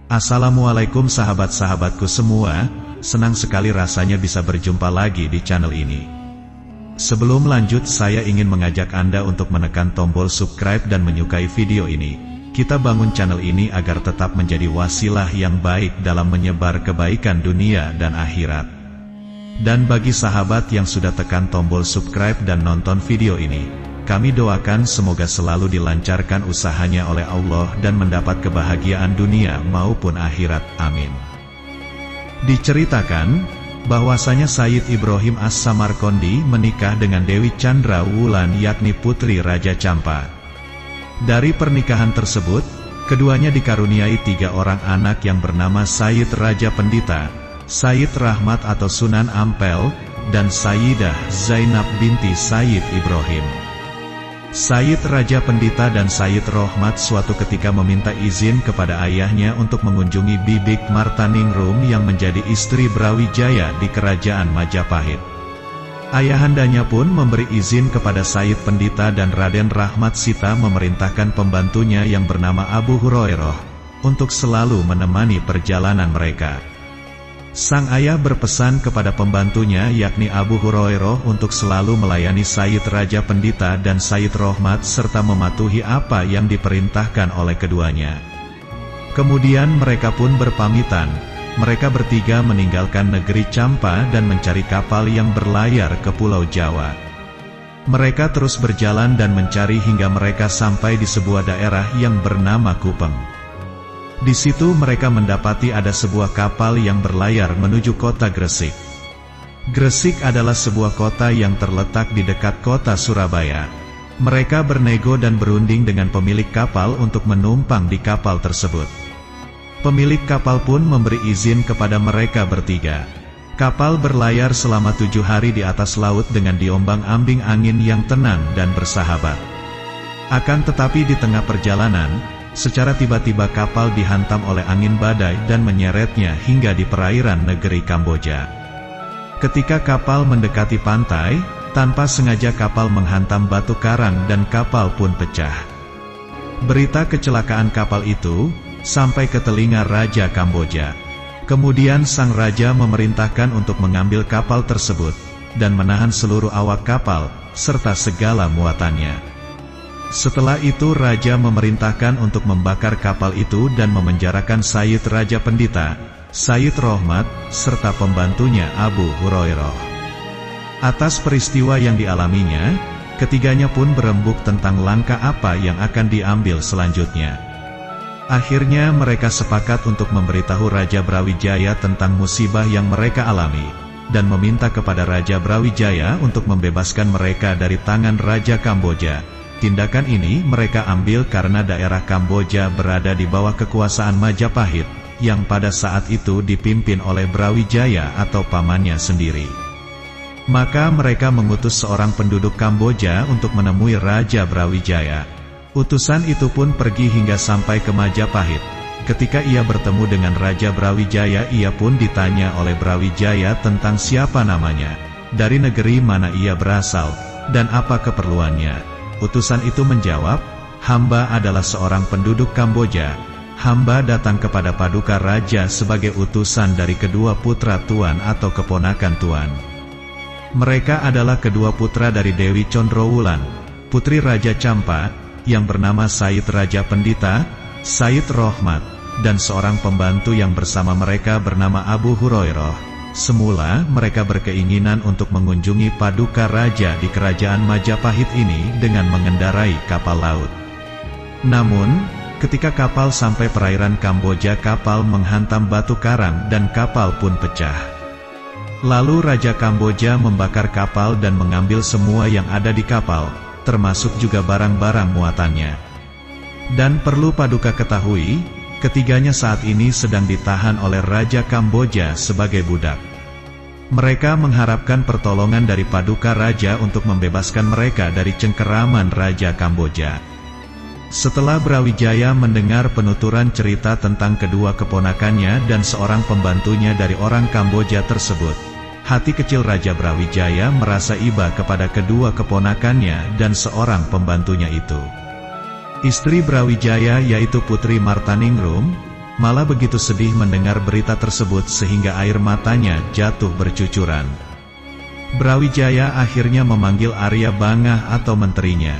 Assalamualaikum sahabat-sahabatku semua, senang sekali rasanya bisa berjumpa lagi di channel ini. Sebelum lanjut saya ingin mengajak Anda untuk menekan tombol subscribe dan menyukai video ini. Kita bangun channel ini agar tetap menjadi wasilah yang baik dalam menyebar kebaikan dunia dan akhirat. Dan bagi sahabat yang sudah tekan tombol subscribe dan nonton video ini, kami doakan semoga selalu dilancarkan usahanya oleh Allah dan mendapat kebahagiaan dunia maupun akhirat. Amin. Diceritakan bahwasanya Sayyid Ibrahim As-Samarqandi menikah dengan Dewi Chandra Wulan yakni putri Raja Champa. Dari pernikahan tersebut, keduanya dikaruniai 3 orang anak yang bernama Sayyid Raja Pendita, Sayyid Rahmat atau Sunan Ampel, dan Sayyidah Zainab binti Sayyid Ibrahim. Sayyid Raja Pendita dan Sayyid Rohmat suatu ketika meminta izin kepada ayahnya untuk mengunjungi Bibik Martaningrum yang menjadi istri Brawijaya di kerajaan Majapahit. Ayahandanya pun memberi izin kepada Sayyid Pendita dan Raden Rahmat Sita memerintahkan pembantunya yang bernama Abu Hurairah untuk selalu menemani perjalanan mereka. Sang ayah berpesan kepada pembantunya yakni Abu Hurairah untuk selalu melayani Sayyid Raja Pendita dan Sayyid Rohmat serta mematuhi apa yang diperintahkan oleh keduanya. Kemudian mereka pun berpamitan, mereka bertiga meninggalkan negeri Champa dan mencari kapal yang berlayar ke Pulau Jawa. Mereka terus berjalan dan mencari hingga mereka sampai di sebuah daerah yang bernama Kupeng. Di situ mereka mendapati ada sebuah kapal yang berlayar menuju kota Gresik. Gresik adalah sebuah kota yang terletak di dekat kota Surabaya. Mereka bernego dan berunding dengan pemilik kapal untuk menumpang di kapal tersebut. Pemilik kapal pun memberi izin kepada mereka bertiga. Kapal berlayar selama 7 hari di atas laut dengan diombang-ambing angin yang tenang dan bersahabat. Akan tetapi di tengah perjalanan, secara tiba-tiba kapal dihantam oleh angin badai dan menyeretnya hingga di perairan negeri Kamboja. Ketika kapal mendekati pantai, tanpa sengaja kapal menghantam batu karang dan kapal pun pecah. Berita kecelakaan kapal itu sampai ke telinga Raja Kamboja. Kemudian sang raja memerintahkan untuk mengambil kapal tersebut dan menahan seluruh awak kapal serta segala muatannya. Setelah itu raja memerintahkan untuk membakar kapal itu dan memenjarakan Sayyid Raja Pendita, Sayyid Rohmat, serta pembantunya Abu Hurairah. Atas peristiwa yang dialaminya, ketiganya pun berembuk tentang langkah apa yang akan diambil selanjutnya. Akhirnya mereka sepakat untuk memberitahu Raja Brawijaya tentang musibah yang mereka alami, dan meminta kepada Raja Brawijaya untuk membebaskan mereka dari tangan Raja Kamboja. Tindakan ini mereka ambil karena daerah Kamboja berada di bawah kekuasaan Majapahit, yang pada saat itu dipimpin oleh Brawijaya atau pamannya sendiri. Maka mereka mengutus seorang penduduk Kamboja untuk menemui Raja Brawijaya. Utusan itu pun pergi hingga sampai ke Majapahit. Ketika ia bertemu dengan Raja Brawijaya, ia pun ditanya oleh Brawijaya tentang siapa namanya, dari negeri mana ia berasal, dan apa keperluannya. Utusan itu menjawab, hamba adalah seorang penduduk Kamboja. Hamba datang kepada Paduka Raja sebagai utusan dari kedua putra Tuan atau keponakan Tuan. Mereka adalah kedua putra dari Dewi Condrowulan, putri Raja Champa, yang bernama Sayyid Raja Pendita, Sayyid Rohmat, dan seorang pembantu yang bersama mereka bernama Abu Hurairah. Semula mereka berkeinginan untuk mengunjungi Paduka Raja di kerajaan Majapahit ini dengan mengendarai kapal laut. Namun, ketika kapal sampai perairan Kamboja, kapal menghantam batu karang dan kapal pun pecah. Lalu Raja Kamboja membakar kapal dan mengambil semua yang ada di kapal, termasuk juga barang-barang muatannya. Dan perlu Paduka ketahui, ketiganya saat ini sedang ditahan oleh Raja Kamboja sebagai budak. Mereka mengharapkan pertolongan dari Paduka Raja untuk membebaskan mereka dari cengkeraman Raja Kamboja. Setelah Brawijaya mendengar penuturan cerita tentang kedua keponakannya dan seorang pembantunya dari orang Kamboja tersebut, hati kecil Raja Brawijaya merasa iba kepada kedua keponakannya dan seorang pembantunya itu. Istri Brawijaya yaitu Putri Martaningrum, malah begitu sedih mendengar berita tersebut sehingga air matanya jatuh bercucuran. Brawijaya akhirnya memanggil Arya Bangah atau menterinya.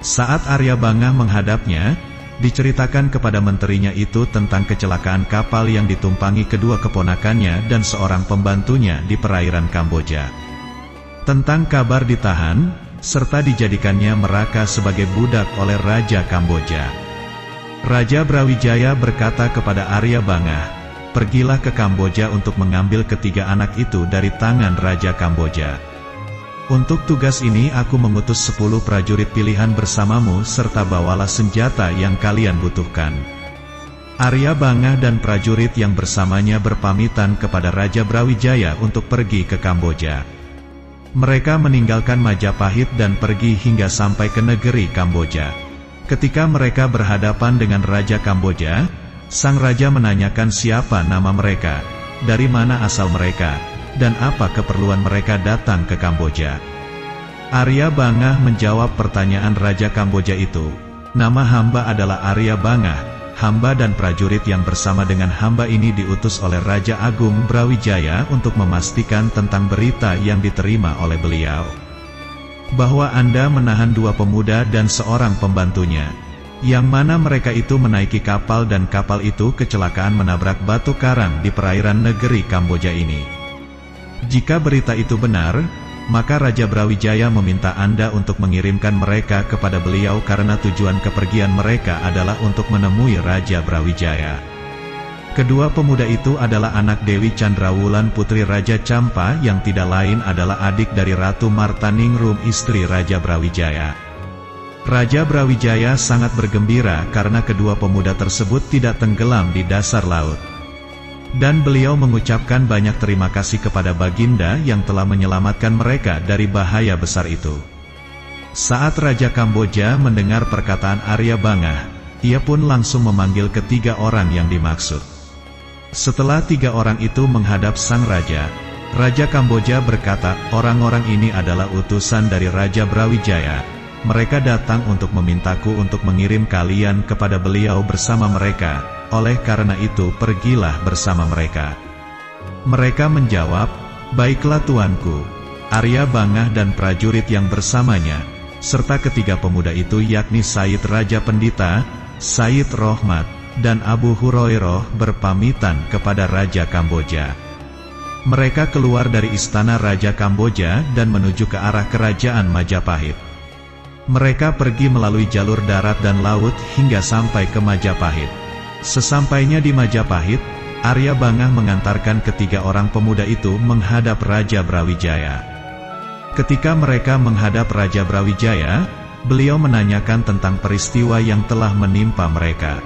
Saat Arya Bangah menghadapnya, diceritakan kepada menterinya itu tentang kecelakaan kapal yang ditumpangi kedua keponakannya dan seorang pembantunya di perairan Kamboja. Tentang kabar ditahan, serta dijadikannya meraka sebagai budak oleh Raja Kamboja. Raja Brawijaya berkata kepada Arya Bangah, "Pergilah ke Kamboja untuk mengambil ketiga anak itu dari tangan Raja Kamboja. Untuk tugas ini aku mengutus 10 prajurit pilihan bersamamu serta bawalah senjata yang kalian butuhkan." Arya Bangah dan prajurit yang bersamanya berpamitan kepada Raja Brawijaya untuk pergi ke Kamboja. Mereka meninggalkan Majapahit dan pergi hingga sampai ke negeri Kamboja. Ketika mereka berhadapan dengan Raja Kamboja, sang raja menanyakan siapa nama mereka, dari mana asal mereka, dan apa keperluan mereka datang ke Kamboja. Arya Bangah menjawab pertanyaan Raja Kamboja itu, "Nama hamba adalah Arya Bangah, hamba dan prajurit yang bersama dengan hamba ini diutus oleh Raja Agung Brawijaya untuk memastikan tentang berita yang diterima oleh beliau, bahwa Anda menahan 2 pemuda dan seorang pembantunya, yang mana mereka itu menaiki kapal dan kapal itu kecelakaan menabrak batu karang di perairan negeri Kamboja ini. Jika berita itu benar, maka Raja Brawijaya meminta Anda untuk mengirimkan mereka kepada beliau karena tujuan kepergian mereka adalah untuk menemui Raja Brawijaya." Kedua pemuda itu adalah anak Dewi Candrawulan putri Raja Campa yang tidak lain adalah adik dari Ratu Martaningrum istri Raja Brawijaya. Raja Brawijaya sangat bergembira karena kedua pemuda tersebut tidak tenggelam di dasar laut. Dan beliau mengucapkan banyak terima kasih kepada Baginda yang telah menyelamatkan mereka dari bahaya besar itu. Saat Raja Kamboja mendengar perkataan Arya Bangah, ia pun langsung memanggil ketiga orang yang dimaksud. Setelah 3 orang itu menghadap sang raja, Raja Kamboja berkata, "Orang-orang ini adalah utusan dari Raja Brawijaya. Mereka datang untuk memintaku untuk mengirim kalian kepada beliau bersama mereka, oleh karena itu pergilah bersama mereka." Mereka menjawab, "Baiklah tuanku." Arya Bangah dan prajurit yang bersamanya, serta ketiga pemuda itu yakni Said Raja Pendita, Said Rohmat, dan Abu Hurairah berpamitan kepada Raja Kamboja. Mereka keluar dari istana Raja Kamboja dan menuju ke arah kerajaan Majapahit. Mereka pergi melalui jalur darat dan laut hingga sampai ke Majapahit. Sesampainya di Majapahit, Arya Bangah mengantarkan ketiga orang pemuda itu menghadap Raja Brawijaya. Ketika mereka menghadap Raja Brawijaya, beliau menanyakan tentang peristiwa yang telah menimpa mereka.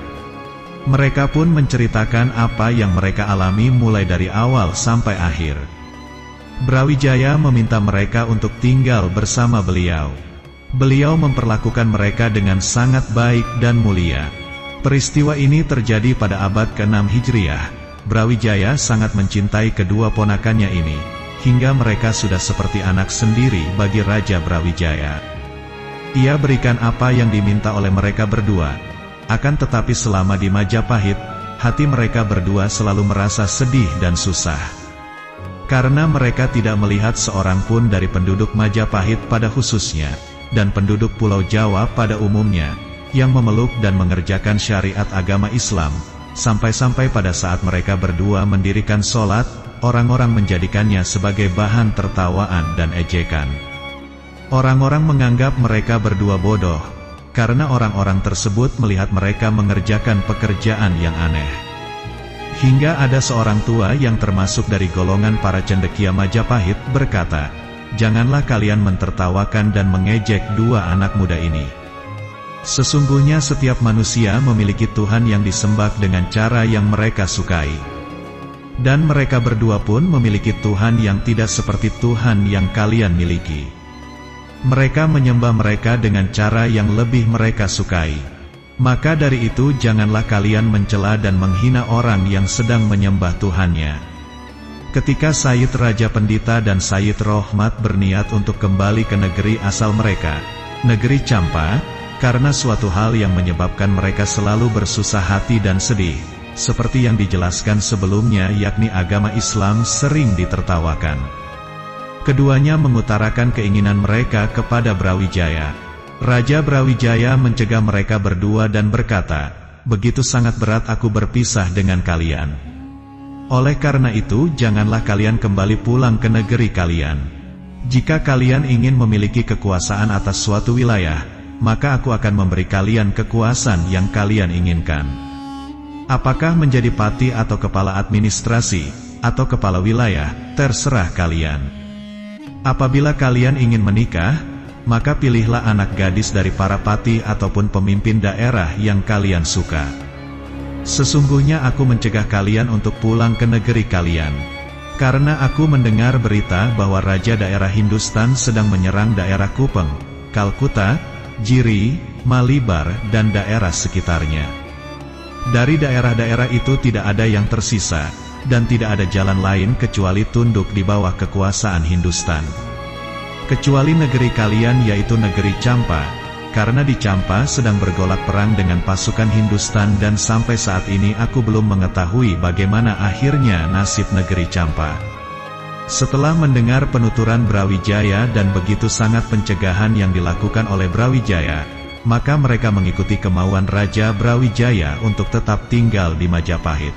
Mereka pun menceritakan apa yang mereka alami mulai dari awal sampai akhir. Brawijaya meminta mereka untuk tinggal bersama beliau. Beliau memperlakukan mereka dengan sangat baik dan mulia. Peristiwa ini terjadi pada abad ke-6 Hijriah. Brawijaya sangat mencintai kedua ponakannya ini, hingga mereka sudah seperti anak sendiri bagi Raja Brawijaya. Ia berikan apa yang diminta oleh mereka berdua. Akan tetapi selama di Majapahit, hati mereka berdua selalu merasa sedih dan susah. Karena mereka tidak melihat seorang pun dari penduduk Majapahit pada khususnya, dan penduduk Pulau Jawa pada umumnya, yang memeluk dan mengerjakan syariat agama Islam, sampai-sampai pada saat mereka berdua mendirikan sholat, orang-orang menjadikannya sebagai bahan tertawaan dan ejekan. Orang-orang menganggap mereka berdua bodoh, karena orang-orang tersebut melihat mereka mengerjakan pekerjaan yang aneh. Hingga ada seorang tua yang termasuk dari golongan para cendekia Majapahit berkata, "Janganlah kalian mentertawakan dan mengejek dua anak muda ini. Sesungguhnya setiap manusia memiliki Tuhan yang disembah dengan cara yang mereka sukai. Dan mereka berdua pun memiliki Tuhan yang tidak seperti Tuhan yang kalian miliki. Mereka menyembah mereka dengan cara yang lebih mereka sukai. Maka dari itu janganlah kalian mencela dan menghina orang yang sedang menyembah Tuhannya." Ketika Said Raja Pendita dan Said Rohmat berniat untuk kembali ke negeri asal mereka, negeri Campa, karena suatu hal yang menyebabkan mereka selalu bersusah hati dan sedih, seperti yang dijelaskan sebelumnya, yakni agama Islam sering ditertawakan. Keduanya mengutarakan keinginan mereka kepada Brawijaya. Raja Brawijaya mencegah mereka berdua dan berkata, "Begitu sangat berat aku berpisah dengan kalian. Oleh karena itu, janganlah kalian kembali pulang ke negeri kalian. Jika kalian ingin memiliki kekuasaan atas suatu wilayah, maka aku akan memberi kalian kekuasaan yang kalian inginkan. Apakah menjadi pati atau kepala administrasi, atau kepala wilayah, terserah kalian. Apabila kalian ingin menikah, maka pilihlah anak gadis dari para pati ataupun pemimpin daerah yang kalian suka. Sesungguhnya aku mencegah kalian untuk pulang ke negeri kalian, karena aku mendengar berita bahwa raja daerah Hindustan sedang menyerang daerah Kupeng, Kalkuta, Jiri, Malibar, dan daerah sekitarnya. Dari daerah-daerah itu tidak ada yang tersisa, dan tidak ada jalan lain kecuali tunduk di bawah kekuasaan Hindustan. Kecuali negeri kalian, yaitu negeri Champa, karena di Champa sedang bergolak perang dengan pasukan Hindustan dan sampai saat ini aku belum mengetahui bagaimana akhirnya nasib negeri Champa." Setelah mendengar penuturan Brawijaya dan begitu sangat pencegahan yang dilakukan oleh Brawijaya, maka mereka mengikuti kemauan Raja Brawijaya untuk tetap tinggal di Majapahit.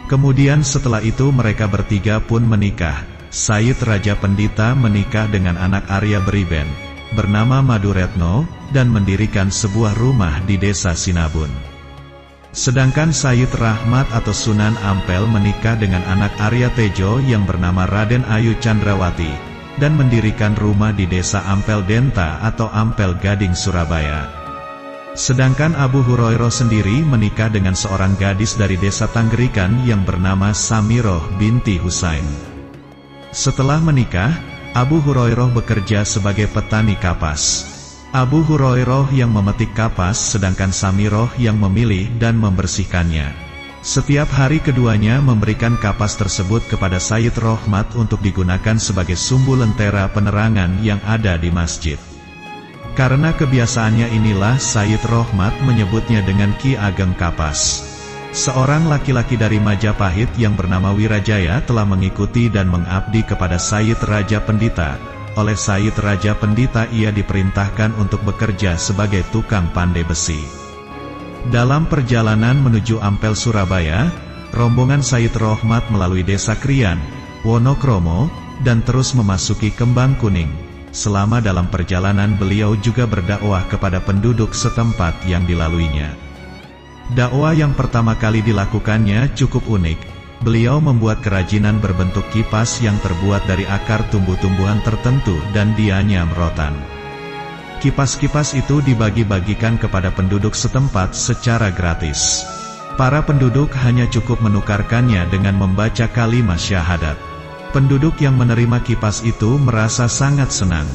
Kemudian setelah itu mereka bertiga pun menikah. Sayit Raja Pendita menikah dengan anak Arya Beriben, bernama Maduretno, dan mendirikan sebuah rumah di desa Sinabun. Sedangkan Sayit Rahmat atau Sunan Ampel menikah dengan anak Arya Tejo yang bernama Raden Ayu Chandrawati, dan mendirikan rumah di desa Ampel Denta atau Ampel Gading, Surabaya. Sedangkan Abu Hurairah sendiri menikah dengan seorang gadis dari desa Tanggerikan yang bernama Samiroh binti Husain. Setelah menikah, Abu Hurairah bekerja sebagai petani kapas. Abu Hurairah yang memetik kapas, sedangkan Samiroh yang memilih dan membersihkannya. Setiap hari keduanya memberikan kapas tersebut kepada Sayyid Rohmat untuk digunakan sebagai sumbu lentera penerangan yang ada di masjid. Karena kebiasaannya inilah Sayyid Rohmat menyebutnya dengan Ki Ageng Kapas. Seorang laki-laki dari Majapahit yang bernama Wirajaya telah mengikuti dan mengabdi kepada Sayyid Raja Pendita. Oleh Sayyid Raja Pendita ia diperintahkan untuk bekerja sebagai tukang pandai besi. Dalam perjalanan menuju Ampel Surabaya, rombongan Sayyid Rohmat melalui desa Krian, Wonokromo, dan terus memasuki Kembang Kuning. Selama dalam perjalanan beliau juga berdakwah kepada penduduk setempat yang dilaluinya. Dakwah yang pertama kali dilakukannya cukup unik. Beliau membuat kerajinan berbentuk kipas yang terbuat dari akar tumbuh-tumbuhan tertentu dan dianyam rotan. Kipas-kipas itu dibagi-bagikan kepada penduduk setempat secara gratis. Para penduduk hanya cukup menukarkannya dengan membaca kalimat syahadat. Penduduk yang menerima kipas itu merasa sangat senang.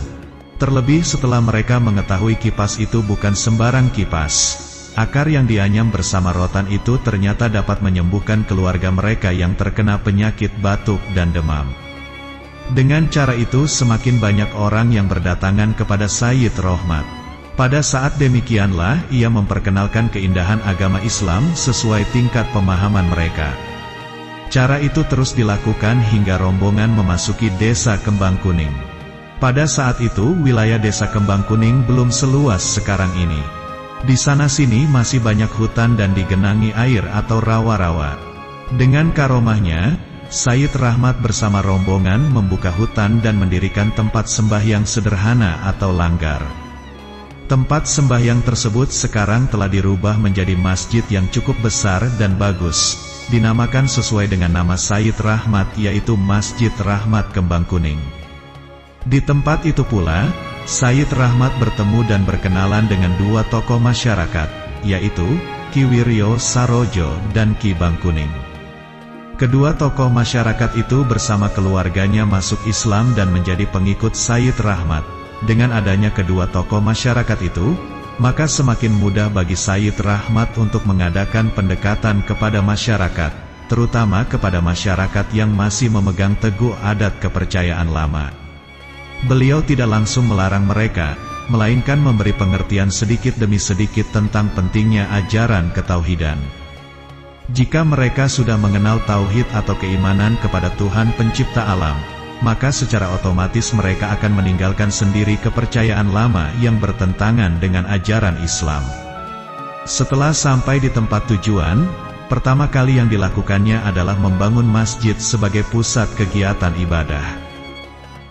Terlebih setelah mereka mengetahui kipas itu bukan sembarang kipas. Akar yang dianyam bersama rotan itu ternyata dapat menyembuhkan keluarga mereka yang terkena penyakit batuk dan demam. Dengan cara itu semakin banyak orang yang berdatangan kepada Sayyid Rohmat. Pada saat demikianlah ia memperkenalkan keindahan agama Islam sesuai tingkat pemahaman mereka. Cara itu terus dilakukan hingga rombongan memasuki desa Kembang Kuning. Pada saat itu wilayah desa Kembang Kuning belum seluas sekarang ini. Di sana-sini masih banyak hutan dan digenangi air atau rawa-rawa. Dengan karomahnya, Sayyid Rahmat bersama rombongan membuka hutan dan mendirikan tempat sembahyang sederhana atau langgar. Tempat sembahyang tersebut sekarang telah dirubah menjadi masjid yang cukup besar dan bagus. Dinamakan sesuai dengan nama Sayyid Rahmat, yaitu Masjid Rahmat Kembang Kuning. Di tempat itu pula, Sayyid Rahmat bertemu dan berkenalan dengan dua tokoh masyarakat, yaitu Ki Wiryo Sarojo dan Ki Bangkuning. Kedua tokoh masyarakat itu bersama keluarganya masuk Islam dan menjadi pengikut Sayyid Rahmat. Dengan adanya kedua tokoh masyarakat itu, maka semakin mudah bagi Sayyid Rahmat untuk mengadakan pendekatan kepada masyarakat, terutama kepada masyarakat yang masih memegang teguh adat kepercayaan lama. Beliau tidak langsung melarang mereka, melainkan memberi pengertian sedikit demi sedikit tentang pentingnya ajaran ketauhidan. Jika mereka sudah mengenal tauhid atau keimanan kepada Tuhan pencipta alam, maka secara otomatis mereka akan meninggalkan sendiri kepercayaan lama yang bertentangan dengan ajaran Islam. Setelah sampai di tempat tujuan, pertama kali yang dilakukannya adalah membangun masjid sebagai pusat kegiatan ibadah.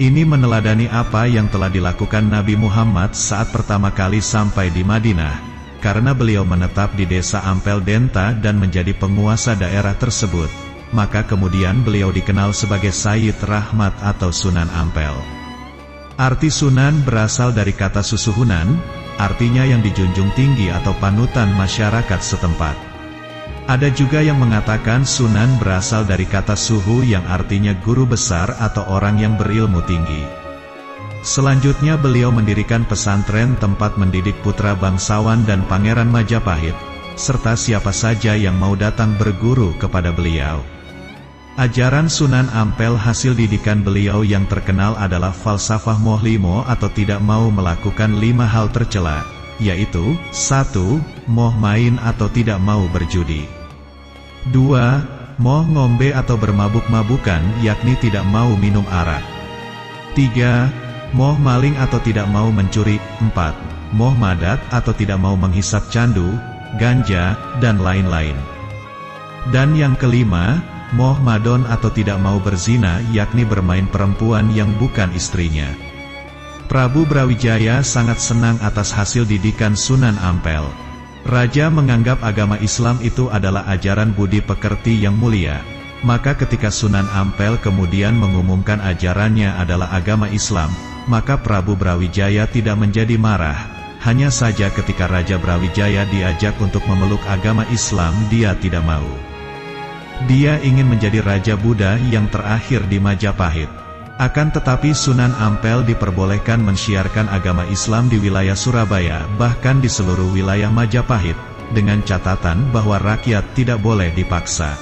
Ini meneladani apa yang telah dilakukan Nabi Muhammad saat pertama kali sampai di Madinah, karena beliau menetap di desa Ampel Denta dan menjadi penguasa daerah tersebut, maka kemudian beliau dikenal sebagai Sayyid Rahmat atau Sunan Ampel. Arti Sunan berasal dari kata susuhunan, artinya yang dijunjung tinggi atau panutan masyarakat setempat. Ada juga yang mengatakan Sunan berasal dari kata suhu yang artinya guru besar atau orang yang berilmu tinggi. Selanjutnya beliau mendirikan pesantren tempat mendidik putra bangsawan dan Pangeran Majapahit, serta siapa saja yang mau datang berguru kepada beliau. Ajaran Sunan Ampel hasil didikan beliau yang terkenal adalah falsafah mohlimo atau tidak mau melakukan 5 hal tercela, yaitu 1. Moh main atau tidak mau berjudi. 2. Moh ngombe atau bermabuk-mabukan, yakni tidak mau minum arak. 3. Moh maling atau tidak mau mencuri. 4. Moh madat atau tidak mau menghisap candu, ganja, dan lain-lain. Dan yang kelima, moh madon atau tidak mau berzina, yakni bermain perempuan yang bukan istrinya. Prabu Brawijaya sangat senang atas hasil didikan Sunan Ampel. Raja menganggap agama Islam itu adalah ajaran budi pekerti yang mulia. Maka ketika Sunan Ampel kemudian mengumumkan ajarannya adalah agama Islam, maka Prabu Brawijaya tidak menjadi marah. Hanya saja ketika Raja Brawijaya diajak untuk memeluk agama Islam, dia tidak mau. Dia ingin menjadi Raja Buddha yang terakhir di Majapahit. Akan tetapi Sunan Ampel diperbolehkan mensiarkan agama Islam di wilayah Surabaya, bahkan di seluruh wilayah Majapahit, dengan catatan bahwa rakyat tidak boleh dipaksa.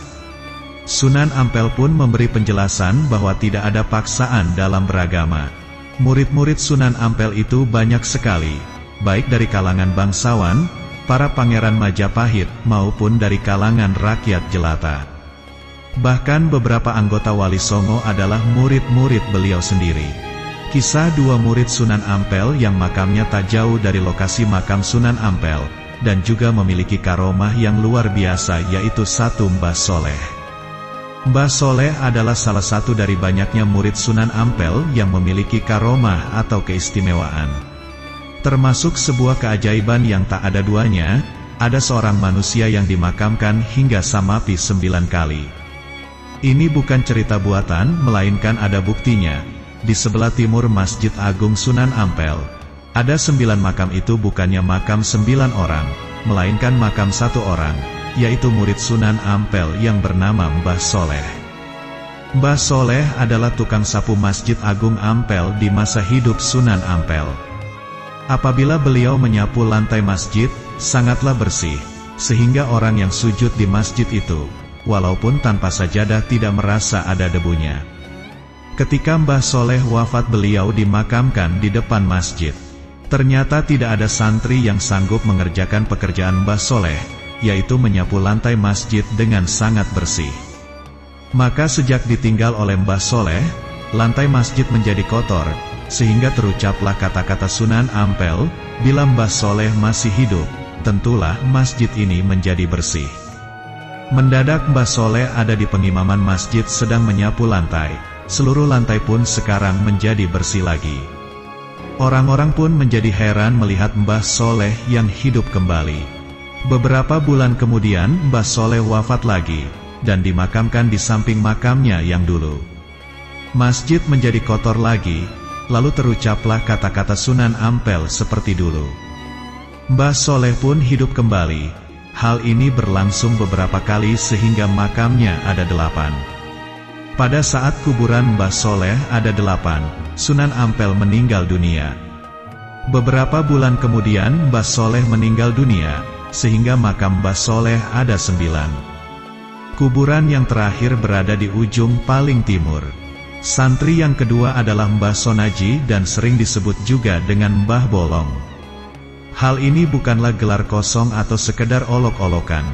Sunan Ampel pun memberi penjelasan bahwa tidak ada paksaan dalam beragama. Murid-murid Sunan Ampel itu banyak sekali, baik dari kalangan bangsawan, para pangeran Majapahit, maupun dari kalangan rakyat jelata. Bahkan beberapa anggota Wali Songo adalah murid-murid beliau sendiri. Kisah 2 murid Sunan Ampel yang makamnya tak jauh dari lokasi makam Sunan Ampel, dan juga memiliki karomah yang luar biasa, yaitu 1 Mbah Soleh. Mbah Soleh adalah salah satu dari banyaknya murid Sunan Ampel yang memiliki karomah atau keistimewaan. Termasuk sebuah keajaiban yang tak ada duanya, ada seorang manusia yang dimakamkan hingga samapi 9 kali. Ini bukan cerita buatan, melainkan ada buktinya. Di sebelah timur Masjid Agung Sunan Ampel, ada 9 makam. Itu bukannya makam 9 orang, melainkan makam 1 orang, yaitu murid Sunan Ampel yang bernama Mbah Soleh. Mbah Soleh adalah tukang sapu Masjid Agung Ampel di masa hidup Sunan Ampel. Apabila beliau menyapu lantai masjid, sangatlah bersih, sehingga orang yang sujud di masjid itu, walaupun tanpa sajadah, tidak merasa ada debunya. Ketika Mbah Soleh wafat, beliau dimakamkan di depan masjid. Ternyata tidak ada santri yang sanggup mengerjakan pekerjaan Mbah Soleh, yaitu menyapu lantai masjid dengan sangat bersih. Maka sejak ditinggal oleh Mbah Soleh, lantai masjid menjadi kotor, sehingga terucaplah kata-kata Sunan Ampel, bila Mbah Soleh masih hidup, tentulah masjid ini menjadi bersih. Mendadak Mbah Soleh ada di pengimaman masjid sedang menyapu lantai. Seluruh lantai pun sekarang menjadi bersih lagi. Orang-orang pun menjadi heran melihat Mbah Soleh yang hidup kembali. Beberapa bulan kemudian Mbah Soleh wafat lagi, dan dimakamkan di samping makamnya yang dulu. Masjid menjadi kotor lagi, lalu terucaplah kata-kata Sunan Ampel seperti dulu. Mbah Soleh pun hidup kembali. Hal ini berlangsung beberapa kali sehingga makamnya ada 8. Pada saat kuburan Mbah Soleh ada 8, Sunan Ampel meninggal dunia. Beberapa bulan kemudian Mbah Soleh meninggal dunia, sehingga makam Mbah Soleh ada 9. Kuburan yang terakhir berada di ujung paling timur. Santri yang kedua adalah Mbah Sonaji dan sering disebut juga dengan Mbah Bolong. Hal ini bukanlah gelar kosong atau sekedar olok-olokan.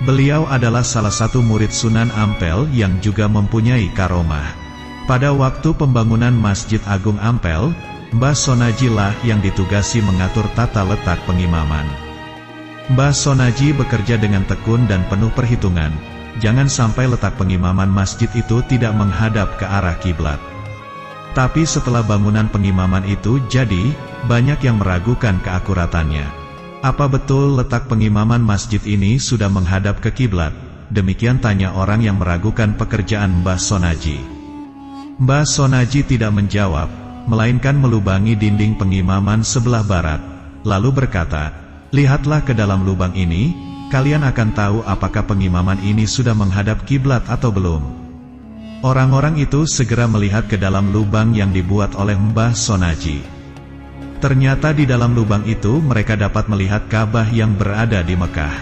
Beliau adalah salah satu murid Sunan Ampel yang juga mempunyai karomah. Pada waktu pembangunan Masjid Agung Ampel, Mbah Sonaji lah yang ditugasi mengatur tata letak pengimaman. Mbah Sonaji bekerja dengan tekun dan penuh perhitungan, jangan sampai letak pengimaman masjid itu tidak menghadap ke arah kiblat. Tapi setelah bangunan pengimaman itu jadi, banyak yang meragukan keakuratannya. Apa betul letak pengimaman masjid ini sudah menghadap ke kiblat? Demikian tanya orang yang meragukan pekerjaan Mbah Sonaji. Mbah Sonaji tidak menjawab, melainkan melubangi dinding pengimaman sebelah barat, lalu berkata, "Lihatlah ke dalam lubang ini, kalian akan tahu apakah pengimaman ini sudah menghadap kiblat atau belum." Orang-orang itu segera melihat ke dalam lubang yang dibuat oleh Mbah Sonaji. Ternyata di dalam lubang itu mereka dapat melihat Ka'bah yang berada di Mekah.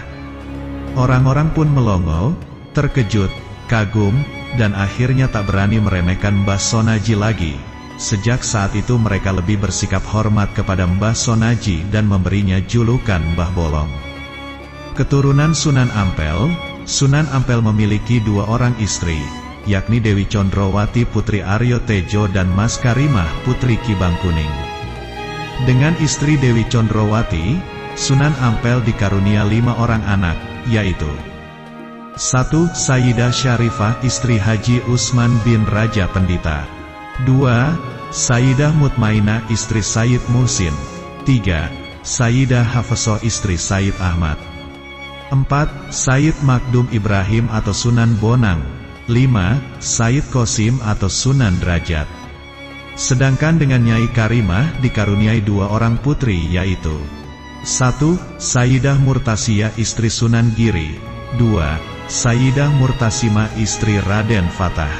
Orang-orang pun melongo, terkejut, kagum, dan akhirnya tak berani meremehkan Mbah Sonaji lagi. Sejak saat itu mereka lebih bersikap hormat kepada Mbah Sonaji dan memberinya julukan Mbah Bolong. Keturunan Sunan Ampel memiliki 2 orang istri, yakni Dewi Condrowati Putri Aryo Tejo dan Mas Karimah Putri Kibangkuning. Dengan istri Dewi Condrowati, Sunan Ampel dikarunia 5 orang anak, yaitu 1. Sayyidah Syarifah istri Haji Usman bin Raja Pendita. 2. Sayyidah Mutmainah istri Sayyid Muhsin. 3. Sayyidah Hafsah istri Sayyid Ahmad. 4. Sayyid Makdum Ibrahim atau Sunan Bonang. 5. Sayyid Qasim atau Sunan Derajat. Sedangkan dengan Nyai Karimah dikaruniai 2 orang putri, yaitu 1. Sayyidah Murtasiyah istri Sunan Giri. 2. Sayyidah Murtasimah istri Raden Fatah.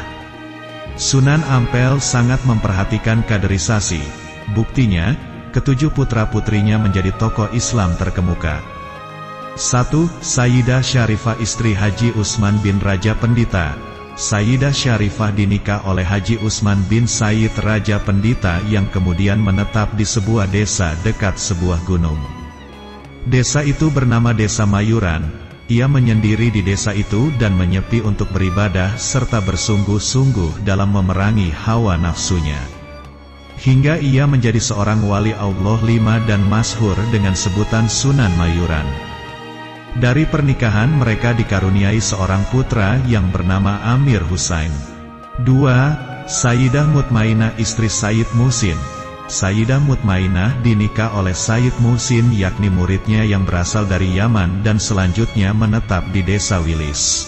Sunan Ampel sangat memperhatikan kaderisasi. Buktinya, ke-7 putra-putrinya menjadi tokoh Islam terkemuka. 1. Sayyidah Syarifah istri Haji Usman bin Raja Pendita. Sayyidah Syarifah dinikah oleh Haji Usman bin Sayyid Raja Pendita yang kemudian menetap di sebuah desa dekat sebuah gunung. Desa itu bernama Desa Mayuran. Ia menyendiri di desa itu dan menyepi untuk beribadah serta bersungguh-sungguh dalam memerangi hawa nafsunya. Hingga ia menjadi seorang wali Allah 5 dan masyhur dengan sebutan Sunan Mayuran. Dari pernikahan mereka dikaruniai seorang putra yang bernama Amir Husain. 2. Sayyidah Mutmainah istri Sayyid Muhsin. Sayyidah Mutmainah dinikah oleh Sayyid Muhsin yakni muridnya yang berasal dari Yaman dan selanjutnya menetap di desa Wilis.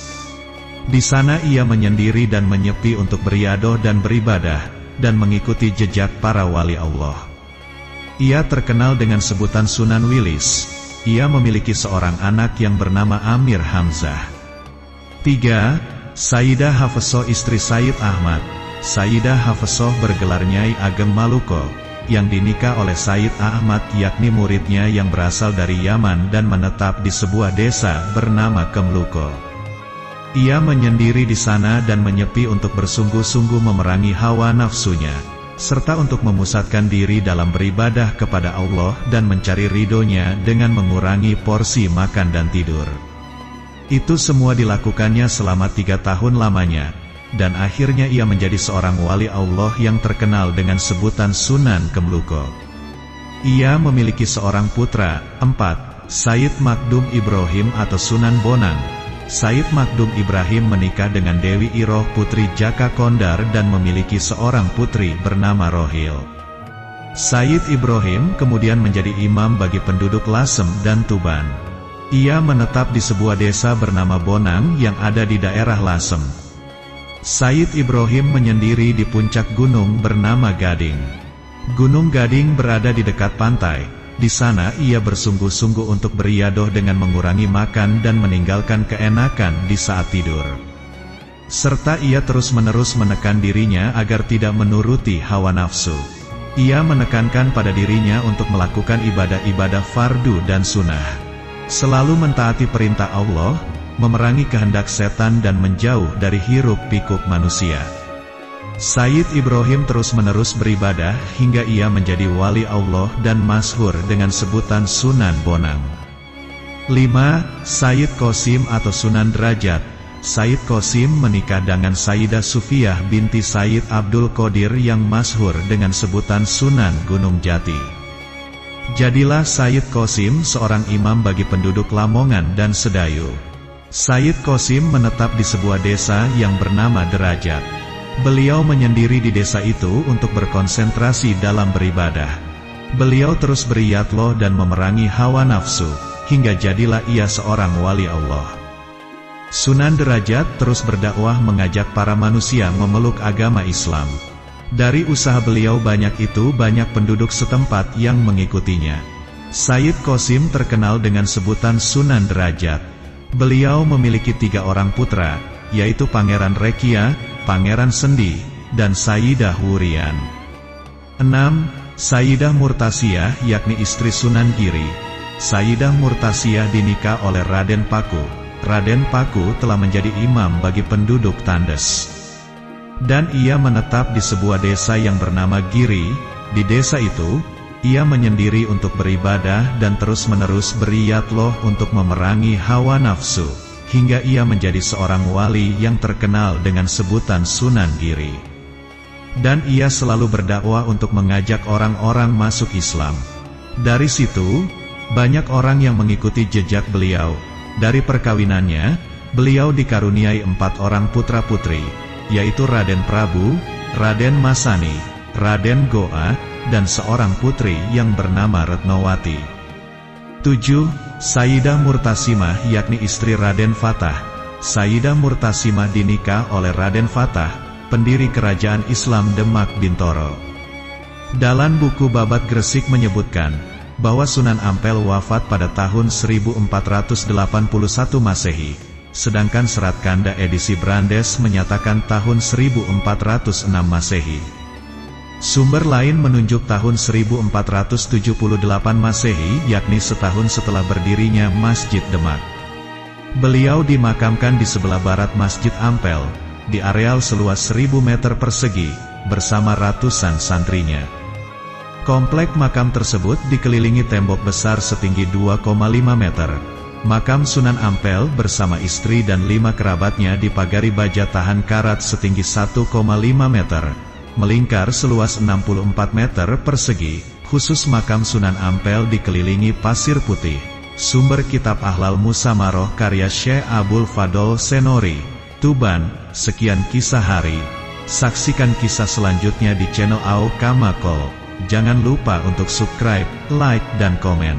Di sana ia menyendiri dan menyepi untuk beriadah dan beribadah, dan mengikuti jejak para wali Allah. Ia terkenal dengan sebutan Sunan Wilis. Ia memiliki seorang anak yang bernama Amir Hamzah. 3. Sayyidah Hafsah istri Sayyid Ahmad. Sayyidah Hafsah bergelar Nyai Ageng Maluko, yang dinikah oleh Sayyid Ahmad yakni muridnya yang berasal dari Yaman dan menetap di sebuah desa bernama Kemluko. Ia menyendiri di sana dan menyepi untuk bersungguh-sungguh memerangi hawa nafsunya, serta untuk memusatkan diri dalam beribadah kepada Allah dan mencari ridhonya dengan mengurangi porsi makan dan tidur. Itu semua dilakukannya selama 3 tahun lamanya, dan akhirnya ia menjadi seorang wali Allah yang terkenal dengan sebutan Sunan Kemluko. Ia memiliki seorang putra, 4. Sayyid Makdum Ibrahim atau Sunan Bonang. Sayyid Makdum Ibrahim menikah dengan Dewi Iroh Putri Jaka Kondar dan memiliki seorang putri bernama Rohil. Sayyid Ibrahim kemudian menjadi imam bagi penduduk Lasem dan Tuban. Ia menetap di sebuah desa bernama Bonang yang ada di daerah Lasem. Sayyid Ibrahim menyendiri di puncak gunung bernama Gading. Gunung Gading berada di dekat pantai. Di sana ia bersungguh-sungguh untuk beriadah dengan mengurangi makan dan meninggalkan keenakan di saat tidur. Serta ia terus-menerus menekan dirinya agar tidak menuruti hawa nafsu. Ia menekankan pada dirinya untuk melakukan ibadah-ibadah fardu dan sunnah. Selalu mentaati perintah Allah, memerangi kehendak setan dan menjauh dari hiruk-pikuk manusia. Sayyid Ibrahim terus-menerus beribadah hingga ia menjadi wali Allah dan masyhur dengan sebutan Sunan Bonang. 5. Sayyid Qasim atau Sunan Derajat. Sayyid Qasim menikah dengan Sayyidah Sufiyah binti Sayyid Abdul Qadir yang masyhur dengan sebutan Sunan Gunung Jati. Jadilah Sayyid Qasim seorang imam bagi penduduk Lamongan dan Sedayu. Sayyid Qasim menetap di sebuah desa yang bernama Derajat. Beliau menyendiri di desa itu untuk berkonsentrasi dalam beribadah. Beliau terus beriyadloh dan memerangi hawa nafsu, hingga jadilah ia seorang wali Allah. Sunan Derajat terus berdakwah mengajak para manusia memeluk agama Islam. Dari usaha beliau banyak penduduk setempat yang mengikutinya. Sayyid Qasim terkenal dengan sebutan Sunan Derajat. Beliau memiliki 3 orang putra, yaitu Pangeran Rekia, Pangeran Sendi, dan Sayyidah Wurian. 6. Sayyidah Murtasiyah yakni istri Sunan Giri. Sayyidah Murtasiyah dinikah oleh Raden Paku. Raden Paku telah menjadi imam bagi penduduk Tandes. Dan ia menetap di sebuah desa yang bernama Giri. Di desa itu, ia menyendiri untuk beribadah dan terus-menerus beriyadloh untuk memerangi hawa nafsu, hingga ia menjadi seorang wali yang terkenal dengan sebutan Sunan Giri. Dan ia selalu berdakwah untuk mengajak orang-orang masuk Islam. Dari situ, banyak orang yang mengikuti jejak beliau. Dari perkawinannya, beliau dikaruniai 4 orang putra-putri, yaitu Raden Prabu, Raden Masani, Raden Goa, dan seorang putri yang bernama Retnowati. 7. Sayyidah Murtasimah yakni istri Raden Fatah. Sayyidah Murtasimah dinikah oleh Raden Fatah, pendiri kerajaan Islam Demak Bintoro. Dalam buku Babat Gresik menyebutkan bahwa Sunan Ampel wafat pada tahun 1481 Masehi, sedangkan Serat Kanda edisi Brandes menyatakan tahun 1406 Masehi. Sumber lain menunjuk tahun 1478 Masehi, yakni setahun setelah berdirinya Masjid Demak. Beliau dimakamkan di sebelah barat Masjid Ampel, di areal seluas 1000 meter persegi, bersama ratusan santrinya. Komplek makam tersebut dikelilingi tembok besar setinggi 2,5 meter. Makam Sunan Ampel bersama istri dan 5 kerabatnya dipagari baja tahan karat setinggi 1,5 meter, melingkar seluas 64 meter persegi. Khusus makam Sunan Ampel dikelilingi pasir putih. Sumber Kitab Ahlal Musamaroh karya Syekh Abul Fadol Senori, Tuban. Sekian kisah hari. Saksikan kisah selanjutnya di channel Au Kamakol. Jangan lupa untuk subscribe, like, dan komen.